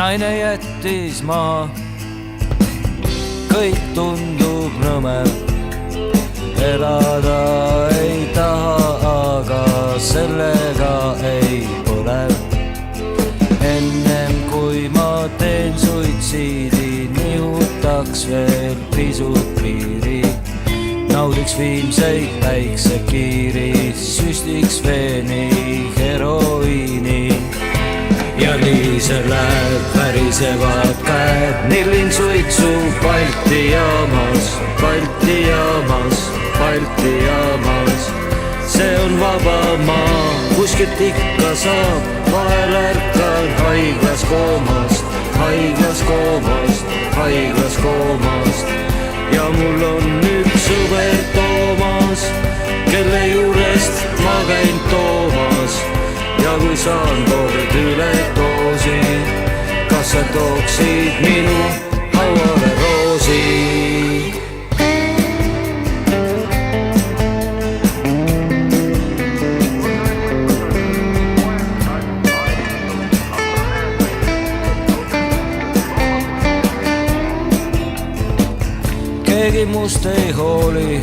naine jättis maha, kõik tundub nõme, elada ei taha, aga sellega ei põle. Ennem kui ma teen suitsiidi, nihutaks veel pisut piiri, naudiks viimseid päiksekiiri, süstiks veeni heroiini. Ja nii see läheb, värisevad käed, nillin suitsu Balti jaamas, Balti jaamas, Balti jaamas. See on vaba maa, kuskilt ikka saab, vahel ärkan haiglas koomast, haiglas koomast, haiglas koomast. Ja mul on üks sõber Toomas, kelle juurest ma käin toomas. Ja kui saan kord üle doosi, kas sa tooksid minu hauale roosi? Keegi must ei hooli,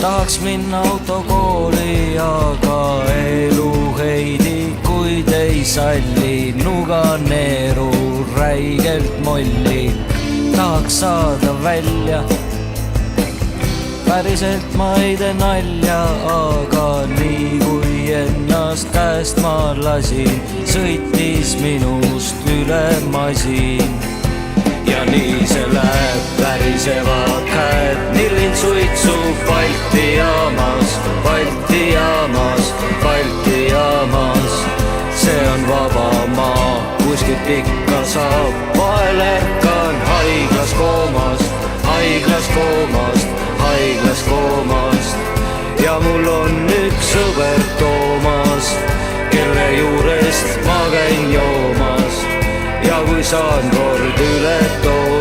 tahaks minna autokooli, aga elu heidikuid ei salli, nugan neeru räigelt molli. Tahaks saada välja, päriselt ma ei tee nalja, aga nii kui ennast käest ma lasin, sõitis minust üle masin. Ja nii see läheb, värisevad käed, nillin suitsu Balti jaamas, Balti jaamas, Balti jaamas. See on vaba maa, kuskilt ikka saab, vahel ärkan haiglas koomast, haiglas koomast, haiglas koomast. Ja mul on üks sõber Toomas, kelle juurest ma käin joomas. Ja kui saan kord üle too